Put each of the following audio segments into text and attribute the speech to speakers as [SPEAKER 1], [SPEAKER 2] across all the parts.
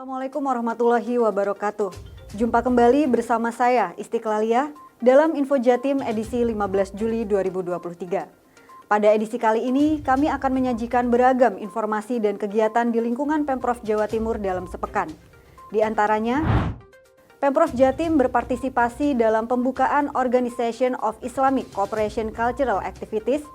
[SPEAKER 1] Assalamualaikum warahmatullahi wabarakatuh. Jumpa kembali bersama saya Istiqlaliyah dalam Info Jatim edisi 15 Juli 2023. Pada edisi kali ini kami akan menyajikan beragam informasi dan kegiatan di lingkungan Pemprov Jawa Timur dalam sepekan. Di antaranya, Pemprov Jatim berpartisipasi dalam pembukaan Organization of Islamic Cooperation Cultural Activities.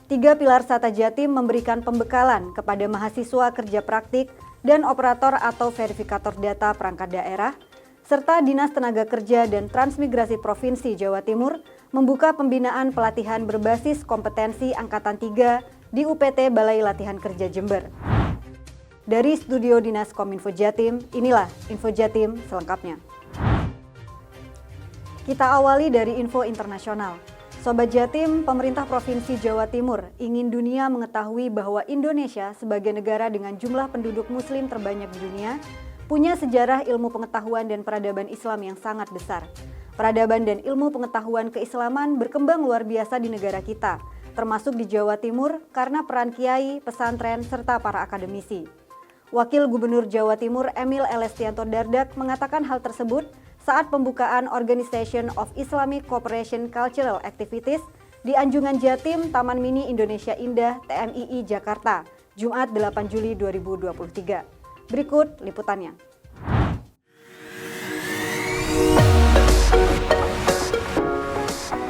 [SPEAKER 1] 3 pilar Sata Jatim memberikan pembekalan kepada mahasiswa kerja praktik dan operator atau verifikator data perangkat daerah, serta Dinas Tenaga Kerja dan Transmigrasi Provinsi Jawa Timur membuka pembinaan pelatihan berbasis kompetensi Angkatan 3 di UPT Balai Latihan Kerja Jember. Dari studio Dinas Kominfo Jatim, inilah Info Jatim selengkapnya. Kita awali dari info internasional. Sobat Jatim, pemerintah Provinsi Jawa Timur ingin dunia mengetahui bahwa Indonesia sebagai negara dengan jumlah penduduk muslim terbanyak di dunia, punya sejarah ilmu pengetahuan dan peradaban Islam yang sangat besar. Peradaban dan ilmu pengetahuan keislaman berkembang luar biasa di negara kita, termasuk di Jawa Timur karena peran kiai, pesantren, serta para akademisi. Wakil Gubernur Jawa Timur Emil Elestianto Dardak mengatakan hal tersebut saat pembukaan Organization of Islamic Cooperation Cultural Activities di Anjungan Jatim Taman Mini Indonesia Indah TMII Jakarta, Jumat 8 Juli 2023. Berikut liputannya.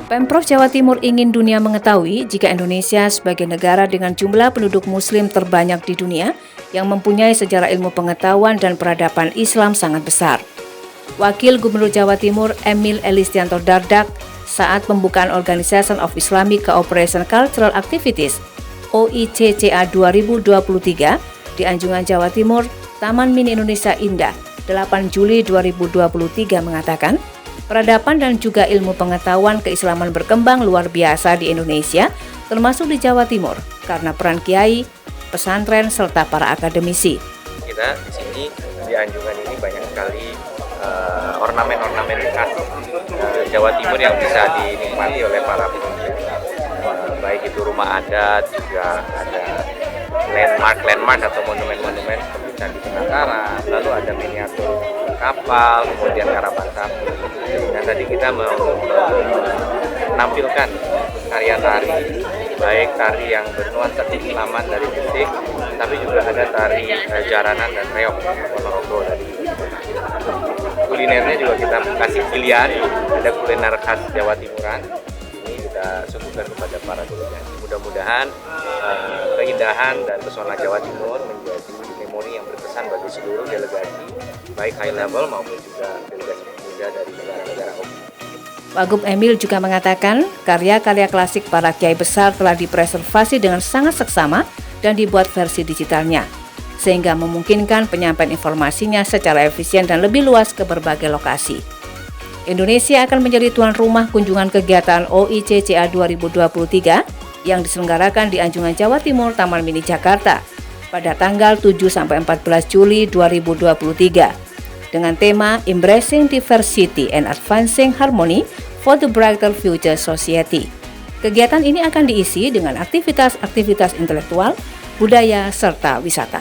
[SPEAKER 2] Pemprov Jawa Timur ingin dunia mengetahui jika Indonesia sebagai negara dengan jumlah penduduk muslim terbanyak di dunia yang mempunyai sejarah ilmu pengetahuan dan peradaban Islam sangat besar. Wakil Gubernur Jawa Timur Emil Elestianto Dardak saat pembukaan Organization of Islamic Cooperation Cultural Activities OICCA 2023 di Anjungan Jawa Timur, Taman Mini Indonesia Indah, 8 Juli 2023 mengatakan, peradaban dan juga ilmu pengetahuan keislaman berkembang luar biasa di Indonesia, termasuk di Jawa Timur, karena peran kiai, pesantren, serta para akademisi.
[SPEAKER 3] Kita di sini, di Anjungan ini banyak sekali ornamen-ornamen khas Jawa Timur yang bisa dinikmati oleh para pengunjung. Baik itu rumah adat, juga ada landmark atau monumen-monumen seperti Candi Penangkaran, lalu ada miniatur kapal, kemudian karapan sapi. Dan tadi kita menampilkan karya tari, baik tari yang bernuansa keislaman dari musik, tapi juga ada tari jaranan dan reog Ponorogo tadi. Kulinernya juga kita kasih pilihan, ada kuliner khas Jawa Timuran. Ini kita suguhkan kepada para delegasi. Mudah-mudahan keindahan dan pesona Jawa Timur menjadi memori yang berkesan bagi seluruh delegasi, baik high level maupun juga delegasi muda dari negara-negara OKI.
[SPEAKER 2] Wagub Emil juga mengatakan karya-karya klasik para kiai besar telah dipreservasi dengan sangat seksama dan dibuat versi digitalnya, sehingga memungkinkan penyampaian informasinya secara efisien dan lebih luas ke berbagai lokasi. Indonesia akan menjadi tuan rumah kunjungan kegiatan OICCA 2023 yang diselenggarakan di Anjungan Jawa Timur Taman Mini Jakarta pada tanggal 7-14 Juli 2023 dengan tema Embracing Diversity and Advancing Harmony for the Brighter Future Society. Kegiatan ini akan diisi dengan aktivitas-aktivitas intelektual, budaya, serta wisata.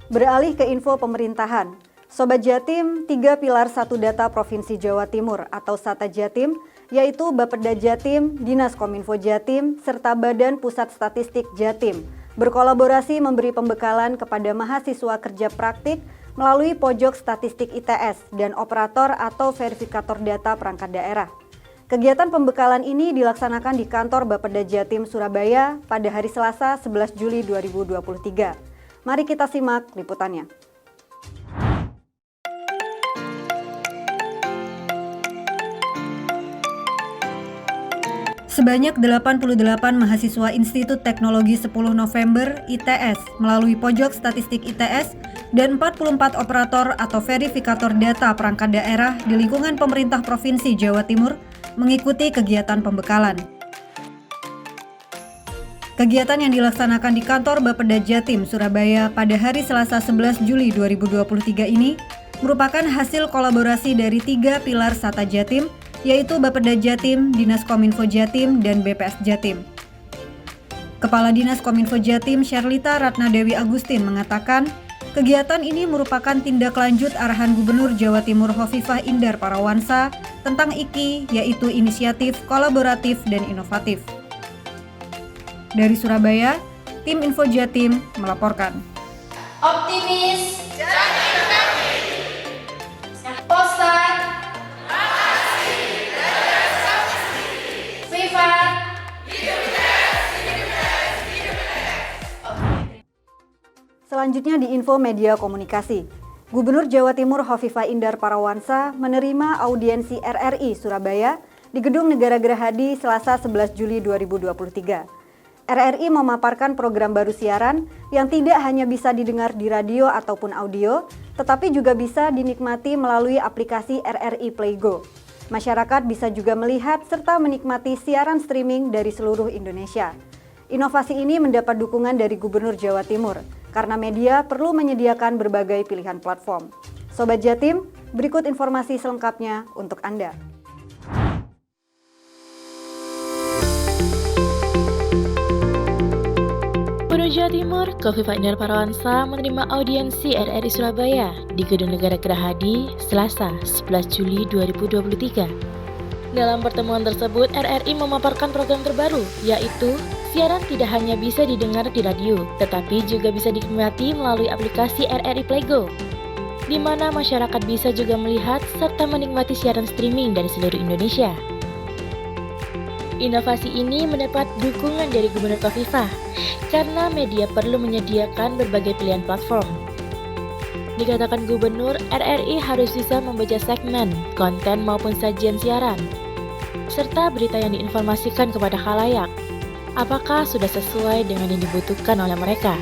[SPEAKER 1] Beralih ke info pemerintahan, Sobat Jatim, 3 pilar Satu Data Provinsi Jawa Timur atau Sata Jatim, yaitu Bapeda Jatim, Dinas Kominfo Jatim, serta Badan Pusat Statistik Jatim, berkolaborasi memberi pembekalan kepada mahasiswa kerja praktik melalui pojok statistik ITS dan operator atau verifikator data perangkat daerah. Kegiatan pembekalan ini dilaksanakan di kantor Bapeda Jatim Surabaya pada hari Selasa 11 Juli 2023. Mari kita simak liputannya. Sebanyak 88 mahasiswa Institut Teknologi 10 November ITS melalui pojok statistik ITS dan 44 operator atau verifikator data perangkat daerah di lingkungan pemerintah Provinsi Jawa Timur mengikuti kegiatan pembekalan. Kegiatan yang dilaksanakan di kantor Bapeda Jatim Surabaya pada hari Selasa 11 Juli 2023 ini merupakan hasil kolaborasi dari 3 pilar Sata Jatim, yaitu Bapeda Jatim, Dinas Kominfo Jatim, dan BPS Jatim. Kepala Dinas Kominfo Jatim Syarlita Ratna Dewi Agustin mengatakan, kegiatan ini merupakan tindak lanjut arahan Gubernur Jawa Timur Hovifah Indar Parawansa tentang IKI, yaitu inisiatif kolaboratif dan inovatif. Dari Surabaya, tim Info Jatim melaporkan.
[SPEAKER 4] Optimis, Postar, Privat,
[SPEAKER 1] Selanjutnya di Info Media Komunikasi. Gubernur Jawa Timur Hovifah Indar Parawansa menerima audiensi RRI Surabaya di Gedung Negara Gerahadi Selasa 11 Juli 2023. RRI memaparkan program baru siaran yang tidak hanya bisa didengar di radio ataupun audio, tetapi juga bisa dinikmati melalui aplikasi RRI Playgo. Masyarakat bisa juga melihat serta menikmati siaran streaming dari seluruh Indonesia. Inovasi ini mendapat dukungan dari Gubernur Jawa Timur, karena media perlu menyediakan berbagai pilihan platform. Sobat Jatim, berikut informasi selengkapnya untuk Anda.
[SPEAKER 5] Gubernur Jawa Timur, Hovifah Indar Parawansa menerima audiensi RRI Surabaya di Gedung Negara Gerahadi, Selasa, 11 Juli 2023. Dalam pertemuan tersebut, RRI memaparkan program terbaru, yaitu siaran tidak hanya bisa didengar di radio, tetapi juga bisa dinikmati melalui aplikasi RRI Playgo, di mana masyarakat bisa juga melihat serta menikmati siaran streaming dari seluruh Indonesia. Inovasi ini mendapat dukungan dari Gubernur Hovifah karena media perlu menyediakan berbagai pilihan platform. Dikatakan Gubernur, RRI harus bisa membaca segmen, konten maupun sajian siaran, serta berita yang diinformasikan kepada khalayak. Apakah sudah sesuai dengan yang dibutuhkan oleh mereka?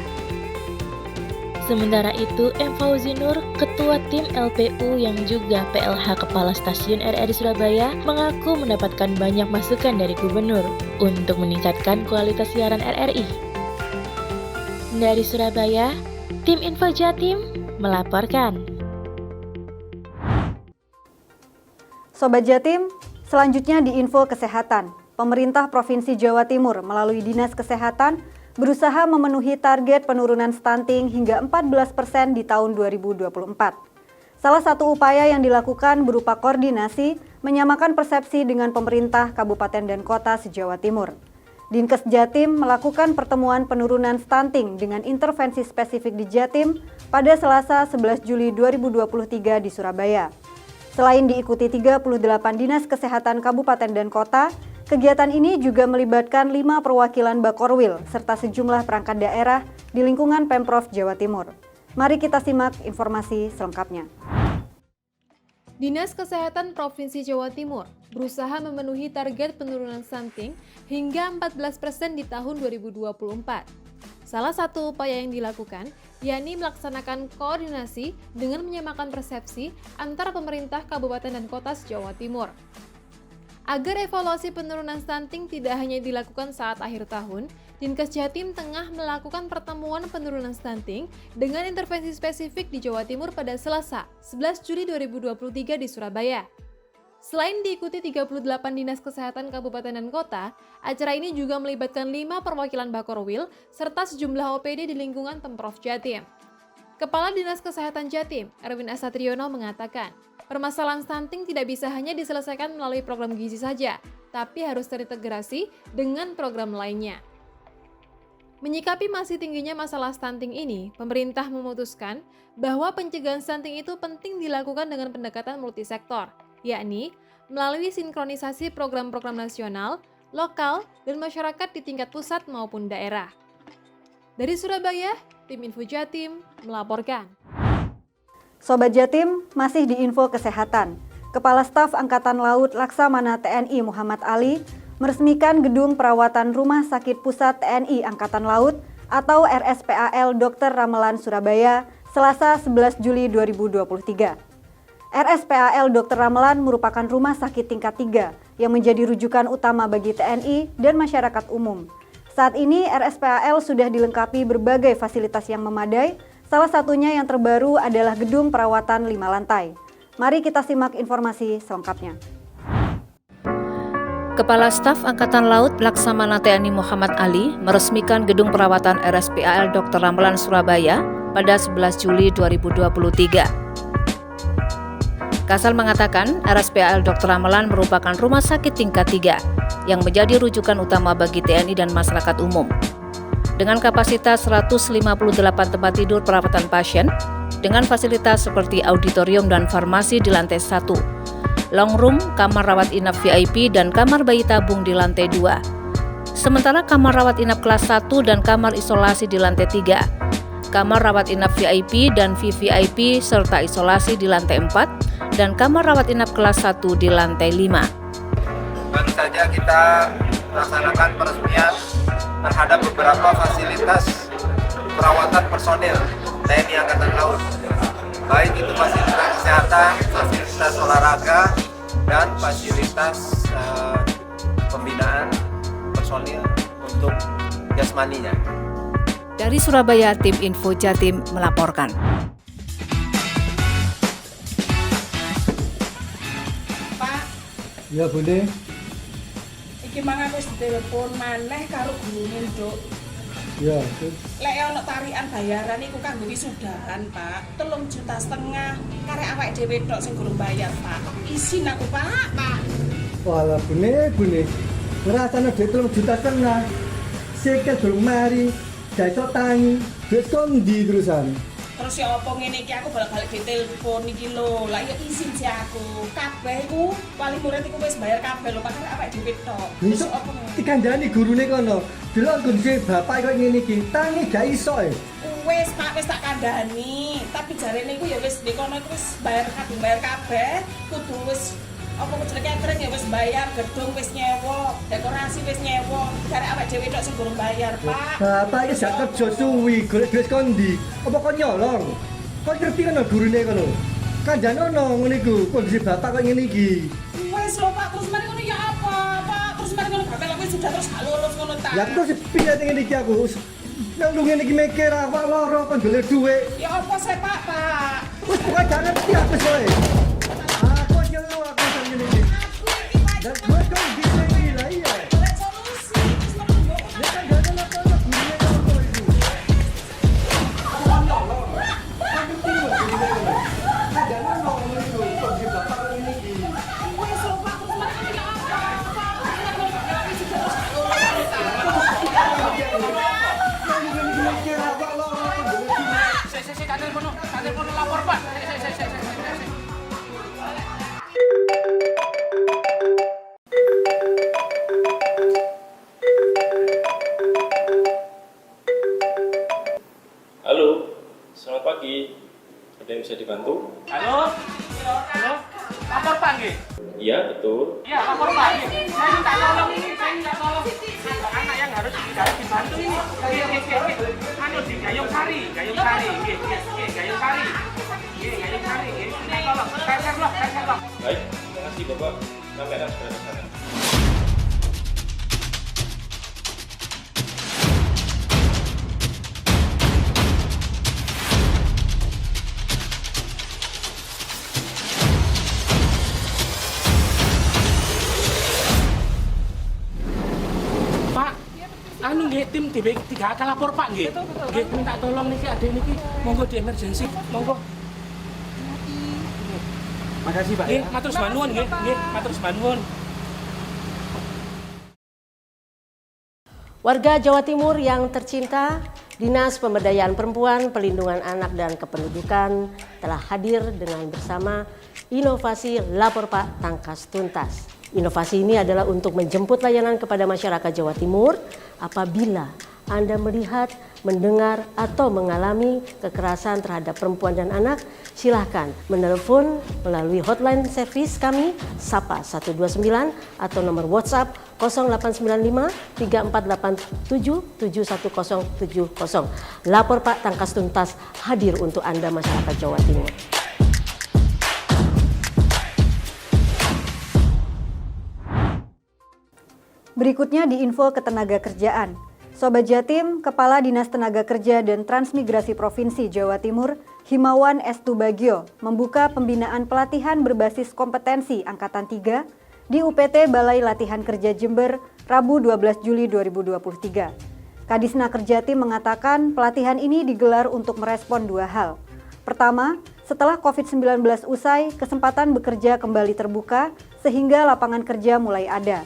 [SPEAKER 5] Sementara itu, M. Fauzi Nur, Ketua Tim LPU yang juga PLH Kepala Stasiun RRI Surabaya, mengaku mendapatkan banyak masukan dari Gubernur untuk meningkatkan kualitas siaran RRI. Dari Surabaya, tim Info Jatim melaporkan.
[SPEAKER 1] Sobat Jatim, selanjutnya di Info Kesehatan. Pemerintah Provinsi Jawa Timur melalui Dinas Kesehatan berusaha memenuhi target penurunan stunting hingga 14% di tahun 2024. Salah satu upaya yang dilakukan berupa koordinasi menyamakan persepsi dengan pemerintah kabupaten dan kota se-Jawa Timur. Dinkes Jatim melakukan pertemuan penurunan stunting dengan intervensi spesifik di Jatim pada Selasa 11 Juli 2023 di Surabaya. Selain diikuti 38 Dinas Kesehatan Kabupaten dan Kota, kegiatan ini juga melibatkan 5 perwakilan Bakorwil serta sejumlah perangkat daerah di lingkungan Pemprov Jawa Timur. Mari kita simak informasi selengkapnya.
[SPEAKER 6] Dinas Kesehatan Provinsi Jawa Timur berusaha memenuhi target penurunan stunting hingga 14% di tahun 2024. Salah satu upaya yang dilakukan yakni melaksanakan koordinasi dengan menyamakan persepsi antara pemerintah kabupaten dan kota se-Jawa Timur. Agar evaluasi penurunan stunting tidak hanya dilakukan saat akhir tahun, Dinkes Jatim tengah melakukan pertemuan penurunan stunting dengan intervensi spesifik di Jawa Timur pada Selasa, 11 Juli 2023 di Surabaya. Selain diikuti 38 Dinas Kesehatan Kabupaten dan Kota, acara ini juga melibatkan 5 perwakilan Bakorwil serta sejumlah OPD di lingkungan Pemprov Jatim. Kepala Dinas Kesehatan Jatim, Erwin Asatriono mengatakan, permasalahan stunting tidak bisa hanya diselesaikan melalui program gizi saja, tapi harus terintegrasi dengan program lainnya. Menyikapi masih tingginya masalah stunting ini, pemerintah memutuskan bahwa pencegahan stunting itu penting dilakukan dengan pendekatan multisektor, yakni melalui sinkronisasi program-program nasional, lokal, dan masyarakat di tingkat pusat maupun daerah. Dari Surabaya, tim Info Jatim melaporkan.
[SPEAKER 1] Sobat Jatim, masih di Info Kesehatan. Kepala Staf Angkatan Laut Laksamana TNI Muhammad Ali meresmikan Gedung Perawatan Rumah Sakit Pusat TNI Angkatan Laut atau RSPAL Dr. Ramelan Surabaya, Selasa 11 Juli 2023. RSPAL Dr. Ramelan merupakan rumah sakit tingkat 3 yang menjadi rujukan utama bagi TNI dan masyarakat umum. Saat ini RSPAL sudah dilengkapi berbagai fasilitas yang memadai, salah satunya yang terbaru adalah gedung perawatan 5 lantai. Mari kita simak informasi selengkapnya.
[SPEAKER 2] Kepala Staf Angkatan Laut Laksamana TNI Muhammad Ali meresmikan gedung perawatan RSPAL Dr. Ramelan Surabaya pada 11 Juli 2023. Kasal mengatakan RSPAL Dr. Ramelan merupakan rumah sakit tingkat 3 yang menjadi rujukan utama bagi TNI dan masyarakat umum. Dengan kapasitas 158 tempat tidur perawatan pasien, dengan fasilitas seperti auditorium dan farmasi di lantai 1, long room, kamar rawat inap VIP, dan kamar bayi tabung di lantai 2. Sementara kamar rawat inap kelas 1 dan kamar isolasi di lantai 3, kamar rawat inap VIP dan VVIP serta isolasi di lantai 4, dan kamar rawat inap kelas 1 di lantai 5.
[SPEAKER 7] Baru saja kita melaksanakan peresmian terhadap beberapa fasilitas perawatan personil TNI Angkatan Laut, baik itu fasilitas kesehatan, fasilitas olahraga, dan fasilitas pembinaan personil untuk jasmaninya.
[SPEAKER 2] Dari Surabaya, tim Info Jatim melaporkan.
[SPEAKER 8] Pak,
[SPEAKER 9] Ya Bunda.
[SPEAKER 8] iki mang aku wis ditelepon maneh karo gurune, Nduk.
[SPEAKER 9] Ya,
[SPEAKER 8] Lek ono tarikan bayaran iku kanggo wisudahan, Pak. 3,5 juta karek awake dhewe tok sing durung bayar, Pak. Isin aku, Pak.
[SPEAKER 9] walah Bune. Ngrasane dhuwit 3 juta setengah. Sikil durung mari, gak iso tangi. Duit kondi terusan.
[SPEAKER 8] Terus ya apa ngene iki aku balik-balik ditelepon iki lho. Lah ya isin sih aku. Kabeh iku wali murid iku wis bayar kabeh lho, Pak. Karek awake dhewe tok.
[SPEAKER 9] Iso
[SPEAKER 8] apa ngene?
[SPEAKER 9] dikandani gurune kono. Delok kondisi bapak kok ngene iki, tangi gak iso e.
[SPEAKER 8] Wis Pak, wis tak kandhani. Tapi jarene iku ya wis di kono iku wis bayar kabeh. Kudu wis apa kudu catering ya wis bayar, gedung wis nyewa, dekorasi wis nyewa. Karek awake dhewe tok sing durung bayar, Pak.
[SPEAKER 9] Bapak iki gak kerja suwi, golek duit kondi. Apa kok nyolong? Kok ngerti kono gurune kono? Kandhane ono ngene iku, kondisi bapak kok ngene iki.
[SPEAKER 8] Wis lho Pak, terus mari ngono ya apa, Pak? Terus mari ngono bapak lek wis sudah terus gak lulus ngono ta.
[SPEAKER 9] Ya aku terus piye ngene iki aku? Nek lu ngene iki mikir awak loro kon golek duit.
[SPEAKER 8] Ya apa sih Pak?
[SPEAKER 9] Wis pokoke gak ngerti aku soe. Aku nyelo aku ngene iki.
[SPEAKER 8] Aku iki Pak,
[SPEAKER 9] Dan gue kan bisa gila iya.
[SPEAKER 8] golek solusi. Terus mari ngono.
[SPEAKER 9] Dia kan gak ada apa-apa gurune kono itu.
[SPEAKER 8] Wis lho Pak, terus mari ngono ya apa, Pak? Terus mari ngono bapak wis sudah terus gak lulus.
[SPEAKER 10] Halo, selamat pagi. Ada yang bisa dibantu?
[SPEAKER 11] Halo? Lapor Pak nggih?
[SPEAKER 10] Iya, betul.
[SPEAKER 11] Iya, lapor Pak nggih. Saya minta tolong ini, Ada anak yang harus dibantu ini. Anu di Gayung Sari. Nggih. Gayung Sari. Minta tolong. Saya loh.
[SPEAKER 10] Baik, terima kasih Bapak. Kami akan segera ke sana.
[SPEAKER 11] Pak, anu nggih tim DB3 akan lapor Pak nggih. Nggih, minta tolong niki adek niki monggo di emergency. Monggo.
[SPEAKER 9] Makasih Pak.
[SPEAKER 11] Nggih, matur nuwun nggih. Nggih, matur nuwun.
[SPEAKER 12] Warga Jawa Timur yang tercinta, Dinas Pemberdayaan Perempuan, Pelindungan Anak dan Kependudukan telah hadir dengan bersama inovasi Lapor Pak Tangkas Tuntas. Inovasi ini adalah untuk menjemput layanan kepada masyarakat Jawa Timur apabila Anda melihat, mendengar, atau mengalami kekerasan terhadap perempuan dan anak, silahkan menelepon melalui hotline servis kami Sapa 129 atau nomor WhatsApp 0895 3487 71070. Lapor Pak Tangkas Tuntas hadir untuk Anda masyarakat Jawa Timur.
[SPEAKER 1] Berikutnya di info ketenagakerjaan. Sobat Jatim, Kepala Dinas Tenaga Kerja dan Transmigrasi Provinsi Jawa Timur, Himawan Estubagio, membuka pembinaan pelatihan berbasis kompetensi Angkatan 3 di UPT Balai Latihan Kerja Jember, Rabu 12 Juli 2023. Kadisna Kerjatim mengatakan pelatihan ini digelar untuk merespon dua hal. Pertama, setelah COVID-19 usai, kesempatan bekerja kembali terbuka sehingga lapangan kerja mulai ada.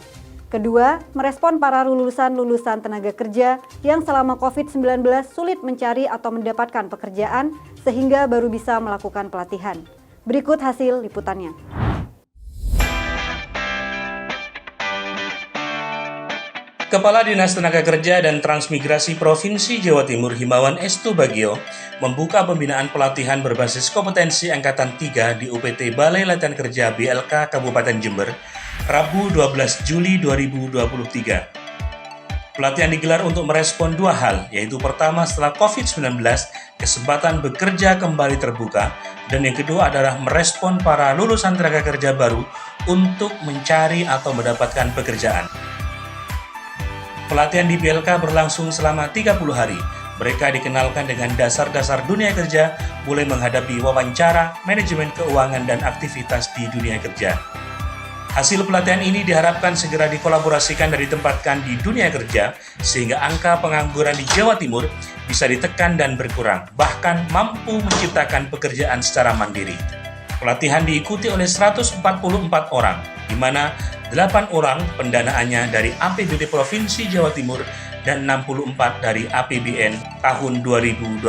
[SPEAKER 1] Kedua, merespon para lulusan tenaga kerja yang selama COVID-19 sulit mencari atau mendapatkan pekerjaan sehingga baru bisa melakukan pelatihan. Berikut hasil liputannya.
[SPEAKER 13] Kepala Dinas Tenaga Kerja dan Transmigrasi Provinsi Jawa Timur Himawan Estu Bagio membuka pembinaan pelatihan berbasis kompetensi Angkatan 3 di UPT Balai Latihan Kerja BLK Kabupaten Jember, Rabu 12 Juli 2023. Pelatihan digelar untuk merespon dua hal, yaitu pertama setelah COVID-19, kesempatan bekerja kembali terbuka, dan yang kedua adalah merespon para lulusan tenaga kerja baru untuk mencari atau mendapatkan pekerjaan. Pelatihan di BLK berlangsung selama 30 hari. Mereka dikenalkan dengan dasar-dasar dunia kerja, mulai menghadapi wawancara, manajemen keuangan, dan aktivitas di dunia kerja. Hasil pelatihan ini diharapkan segera dikolaborasikan dan ditempatkan di dunia kerja, sehingga angka pengangguran di Jawa Timur bisa ditekan dan berkurang, bahkan mampu menciptakan pekerjaan secara mandiri. Pelatihan diikuti oleh 144 orang, di mana 8 orang pendanaannya dari APBD Provinsi Jawa Timur dan 64 dari APBN tahun 2024.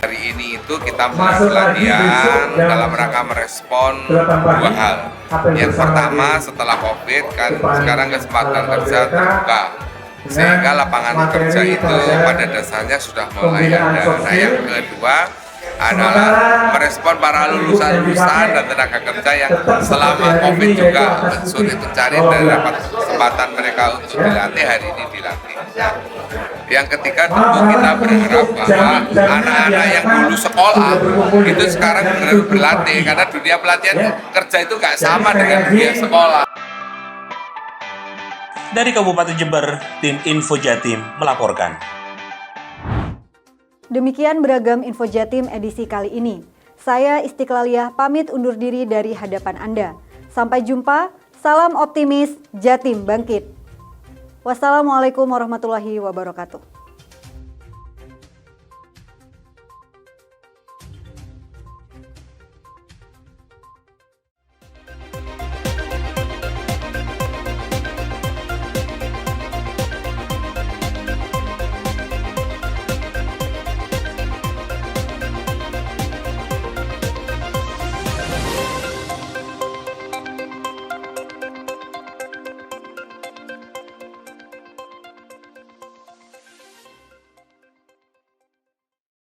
[SPEAKER 3] Hari ini itu kita mulai pelatihan dalam rangka merespon dua hal. Yang pertama, setelah COVID kan sekarang kesempatan kerja terbuka, sehingga lapangan kerja itu pada dasarnya sudah mulai ada. Nah, yang kedua adalah merespon para lulusan dan tenaga kerja yang selama COVID juga sulit mencari dan dapat kesempatan mereka untuk dilatih, hari ini dilatih. Yang ketiga, tentu kita berharap bahwa anak-anak yang dulu sekolah itu sekarang berlatih, karena dunia pelatihan kerja itu nggak sama dengan dunia sekolah.
[SPEAKER 13] Dari Kabupaten Jember, tim Info Jatim melaporkan.
[SPEAKER 1] Demikian beragam Info Jatim edisi kali ini. Saya Istiqlaliah pamit undur diri dari hadapan Anda. Sampai jumpa, salam optimis, Jatim bangkit. Wassalamualaikum warahmatullahi wabarakatuh.